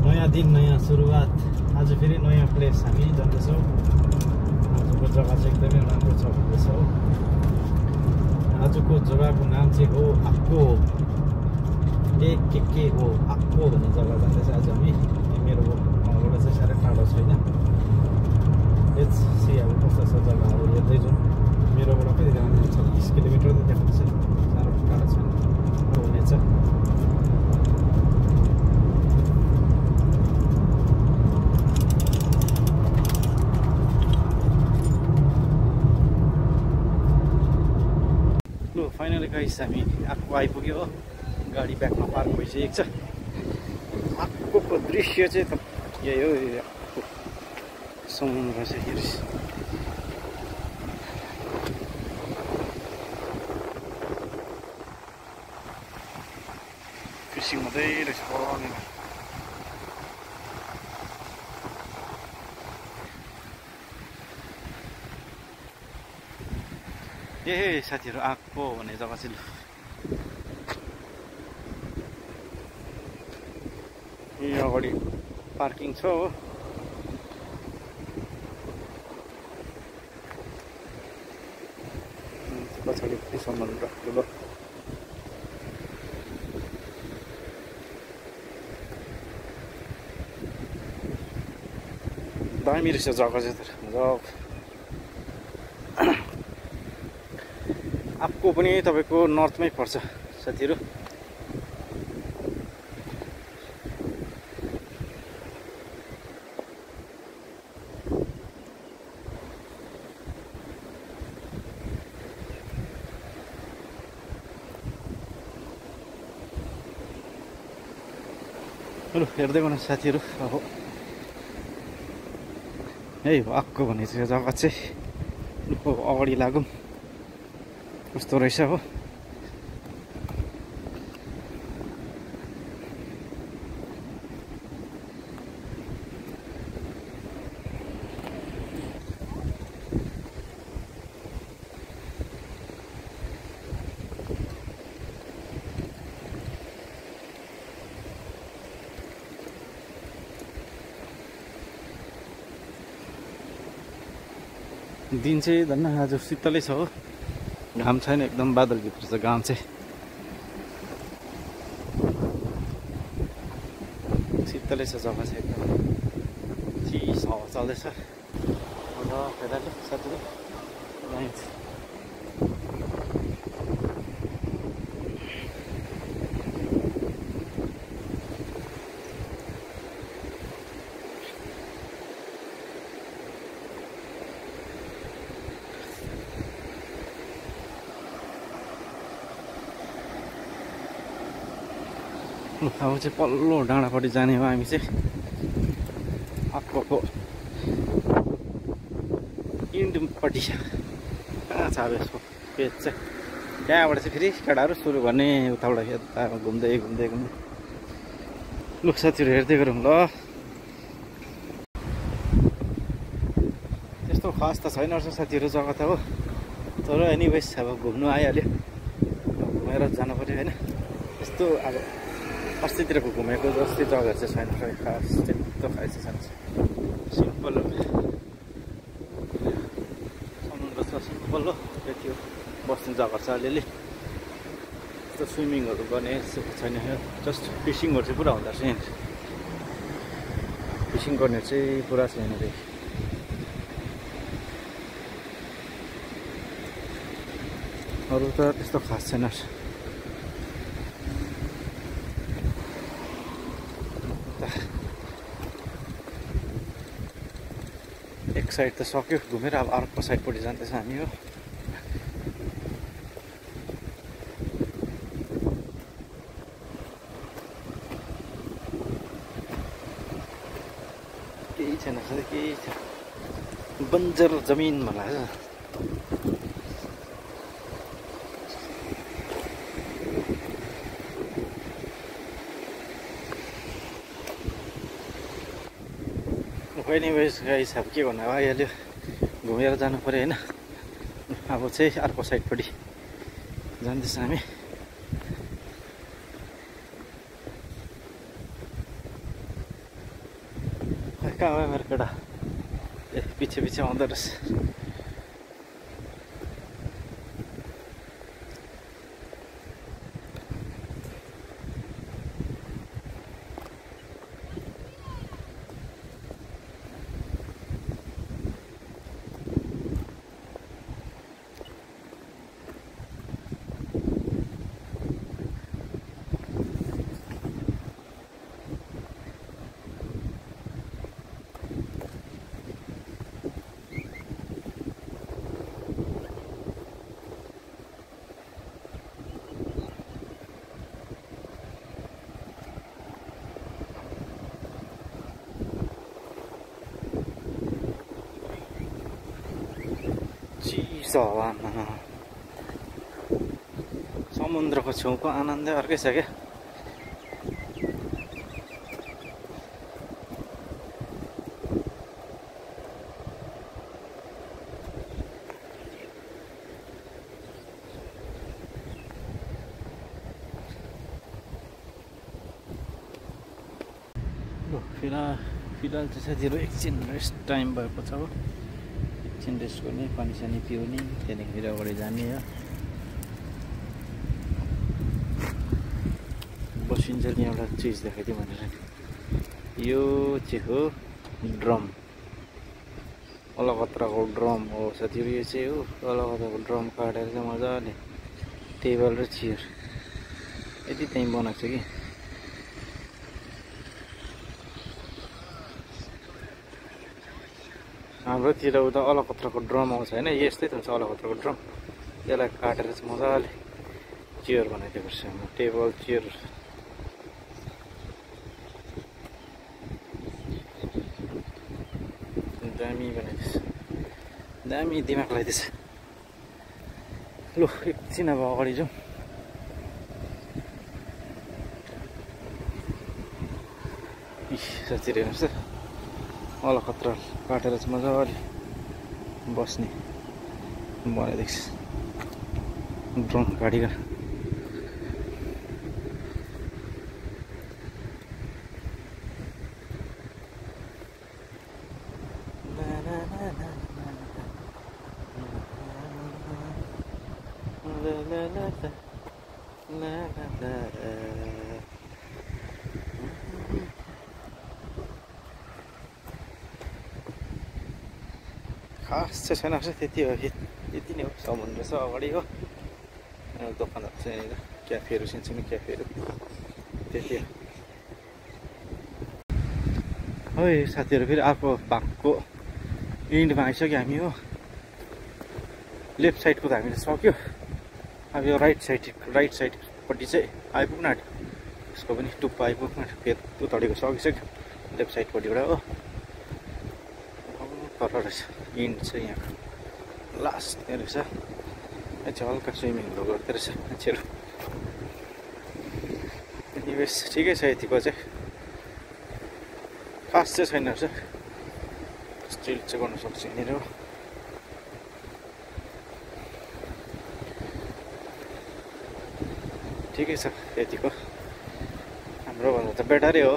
नयाँ दिन नयाँ सुरुवात। आज फेरि नयाँ प्लेस हामी जाँदैछौँ। आजको जग्गा चाहिँ एकदमै राम्रो छ भन्दैछ हो। आजको जग्गाको नाम चाहिँ हो आक्को के हो आक्को भन्ने जग्गा जाँदैछ आज हामी। मेरो घरबाट चाहिँ साह्रै टाढो छैन। लेट्स सी अब कस्तो छ जग्गाहरू हेर्दै जाउँ। मेरोबाट कति जानु 26 किलोमिटर त देखाउँछ, साह्रो टाढो छैन हुनेछ। लु फाइनली गाइस हामी आक्को आइपुग्यो हो। गाडी ब्याकमा पार्क भइसकेको छ। आक्कोको दृश्य चाहिँ त यही हो। समुद्र चाहिँ हेर्नुहोस्। फिसिङ हुँदै रहेछ बनेर। ए साथीहरू आक्को भन्ने जग्गा चाहिँ यहाँ अगाडि पार्किङ छ हो। पछाडि समुद्र ठुलो। दामी रहेछ जग्गा चाहिँ तर आक्को पनि तपाईँको नर्थमै पर्छ साथीहरू। लु हेर्दै गर्नु साथीहरू। अब यही हो आक्को भन्ने चाहिँ जग्गा चाहिँ। अगाडि लागौँ कस्तो रहेछ हो। दिन चाहिँ धन्न आज शीतलै छ हो। घाम छैन, एकदम बादलभित्र छ घाम चाहिँ। शीतलै छ जग्गा चाहिँ एकदम चिसो हावा चल्दैछ। साथीहरू अब चाहिँ पल्लो डाँडापट्टि जाने हो हामी चाहिँ। आक्कोको इन्डुमपट्टि कहाँ छ अब यसको पेज चाहिँ। त्यहाँबाट चाहिँ फेरि केटाहरू सुरु गर्ने उताबाट यता घुम्दै घुम्दै घुम्दै। लु साथीहरू हेर्दै गरौँ ल। त्यस्तो खास त छैन रहेछ साथीहरू जग्गा त हो। तर एनिवेज अब घुम्नु आइहाल्यो, घुमेर जानु पऱ्यो होइन। यस्तो अब अस्तितिरको घुमेको जस्तै जग्गाहरू चाहिँ छैन खास। त्यस्तो खास छैन, सिम्पल समुद्र छ सिम्पल हो। त्यति हो, बस्ने जग्गा छ अलिअलि। त्यस्तो स्विमिङहरू गर्ने छैन। जस्ट फिसिङहरू चाहिँ पुरा हुँदो रहेछ यहाँनिर। फिसिङ गर्ने चाहिँ पुरा छ यहाँनिर। अरू त त्यस्तो खास छैन। एक साइड त सक्यो घुमेर, अब अर्को साइडपट्टि जाँदैछ हामी हो। केही छैन, केही छैन, बन्जर जमिन भन्ला एनिवेज गाइस। अब के भन्नु आइहाल्यो, घुमेर जानु पऱ्यो होइन। अब चाहिँ अर्को साइडपट्टि जाँदैछ हामी। कहाँ भयो मेरो केटा ए पछि पछि आउँदो रहेछ चिसो हावामा समुद्रको छेउको आनन्दै अर्कै छ क्या फिलहाल चाहिँ साथीहरू एकछिन रेस्ट टाइम भएको छ हो एकछिन रेस्ट गर्ने पानी सानी पिउने त्यहाँदेखि फेरि अगाडि जाने हो बसिन्जेल एउटा चिज देखाइदिउँ भनेर यो चाहिँ हो ड्रम अलकत्राको ड्रम हो साथीहरू यो चाहिँ हो अलकत्राको ड्रम काटेर चाहिँ मजाले टेबल र चेयर यति त्यहीँ बनाएको छ कि हाम्रोतिर उता अलकत्राको ड्रम आउँछ होइन यस्तै त हुन्छ अलकत्राको ड्रम त्यसलाई काटेर चाहिँ मजाले चेयर बनाइदिएको रहेछ हाम्रो टेबल चेयर दामी बनाइदिएछ दामी दिमाग लगाइदिएछ लु एकछिन अब अगाडि जाउँ साथीहरू हेर्नुहोस् त अलकत्रा काटेर चाहिँ मजाले बस्ने बनाइदिएको छ ड्रम गाडीका खास चाहिँ छैन त्यति हो यति नै हो समुद्र छ अगाडि हो दोकानहरू छ यहाँनिर क्याफेहरू सानसानो क्याफेहरू त्यति हो है साथीहरू फेरि अर्को भागको इन्डमा आइसक्यो हामी हो लेफ्ट साइडको त हामीले सक्यो अब यो राइट साइडपट्टि चाहिँ आइपुग्न आँट्यो उसको पनि टुप्पा आइपुग्न आँट्यो फेरि उताडिको सकिसक्यो लेफ्ट साइडपट्टिबाट हो पर रहेछ इन्ड चाहिँ यहाँ लास्ट त्यहाँ रहेछ चाहिँ हल्का स्विमिङहरू गर्दो रहेछ मान्छेहरू एनिवेज ठिकै छ यतिको चाहिँ खास चाहिँ छैन रहेछ स्टिल चाहिँ गर्नु सक्छ यहाँनिर ठिकै छ यतिको हाम्रो भन्दा त बेटरै हो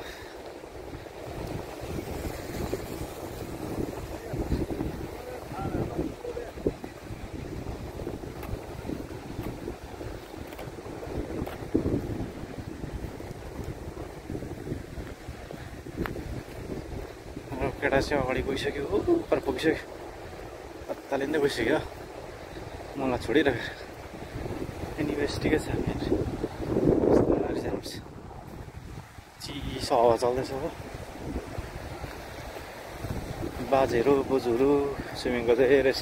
केटा चाहिँ अगाडि गइसक्यो पर पुगिसक्यो हत्तालिँदै गइसक्यो मलाई छोडिरहेको एनिवेज ठिकै छ चिसो हावा चल्दैछ हो बाजेहरू बोजूहरू स्विमिङ गर्दै रहेछ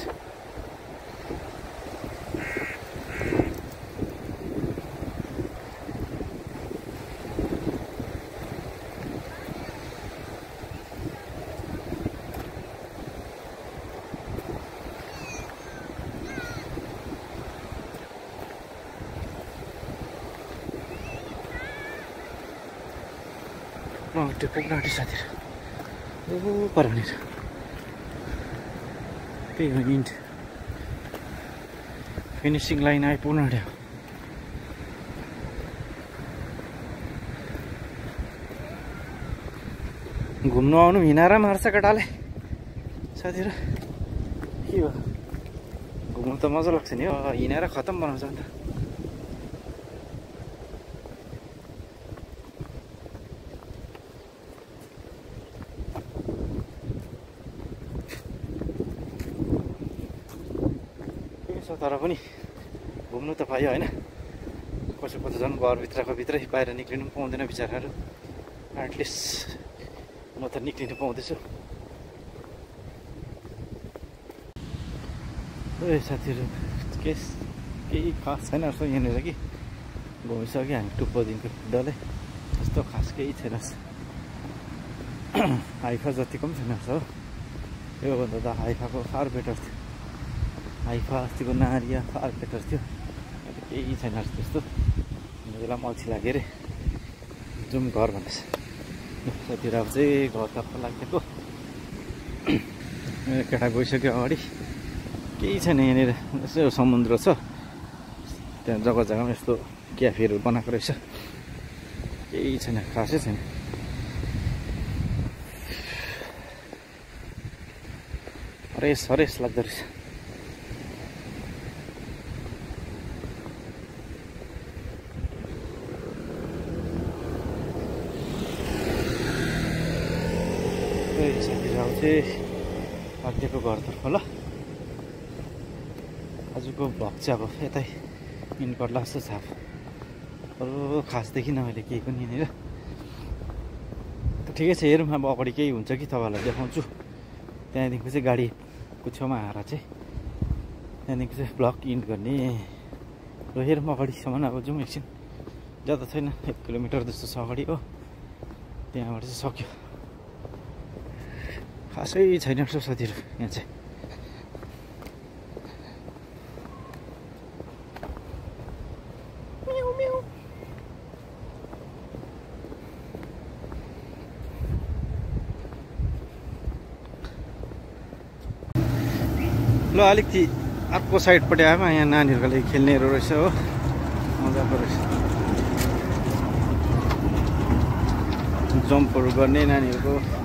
त्यो पुग्न आँट्यो साथीहरू पर भनेर त्यही हो इन्ड फिनिसिङ लाइन आइपुग्न आँट्यो घुम्नु आउनु हिँडाएर मार्छ केटाले साथीहरू के हो घुम्नु त मजा लाग्छ नि हो हिँडेर खतम बनाउँछ नि त तर पनि घुम्नु त पायो होइन कसो कसो झन् घरभित्रको भित्रै बाहिर निक्लिनु पनि पाउँदैन बिचराहरू एटलिस्ट म त निक्लिनु पाउँदैछु ए साथीहरू केही खास छैन जस्तो यहाँनिर कि घुमिसक्यो हामी टुप्पोदेखिको डल्लै त्यस्तो खास केही छैन हाइफा जतिको पनि छैन हो योभन्दा त हाइफाको फार बेटर थियो हाइफा अस्तिको नारिया फार बेटर थियो केही छैन त्यस्तो बेला पनि अल्छी लाग्यो अरे जाउँ घर भन्दैछ साथीहरू अब चाहिँ घरतर्फ लागेको केटा गइसक्यो अगाडि केही छैन यहाँनिर यसो समुद्र छ त्यहाँ जग्गा जग्गामा यस्तो क्याफेहरू बनाएको रहेछ केही छैन खासै छैन हरेस लाग्दो रहेछ साथीहरू अब चाहिँ फर्केको घरतर्फ ल आजको भ्लग चाहिँ अब यतै इन्कट लाग्छ छ अरू खास देखिनँ मैले केही पनि यहाँनिर ठिकै छ हेरौँ अब अगाडि केही हुन्छ कि तपाईँहरूलाई देखाउँछु त्यहाँदेखिको चाहिँ गाडीको छेउमा आएर चाहिँ त्यहाँदेखि चाहिँ भ्लग इन्ड गर्ने र हेरौँ अगाडिसम्म अब जाउँ एकछिन ज्यादा छैन 1 किलोमिटर जस्तो छ अगाडि हो त्यहाँबाट चाहिँ सक्यो खासै छैन जस्तो साथीहरू यहाँ चाहिँ ल अलिकति अर्को साइडपट्टि आयो यहाँ नानीहरूको लागि खेल्नेहरू रहेछ हो मजाको रहेछ जम्पहरू गर्ने नानीहरूको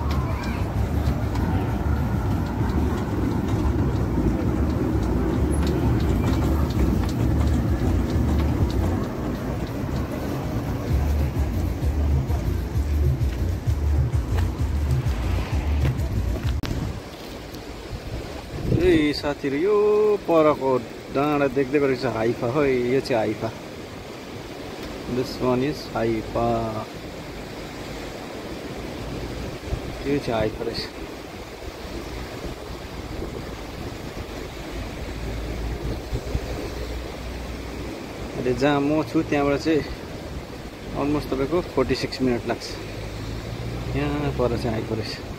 साथीहरू यो परको डाँडा देख्दै गरेको छ हाइफा हो यो चाहिँ Haifa this one is Haifa यो चाहिँ हाइफा रहेछ अहिले जहाँ म छु त्यहाँबाट चाहिँ अलमोस्ट तपाईँको 46 मिनट लाग्छ यहाँ पर चाहिँ हाइफा रहेछ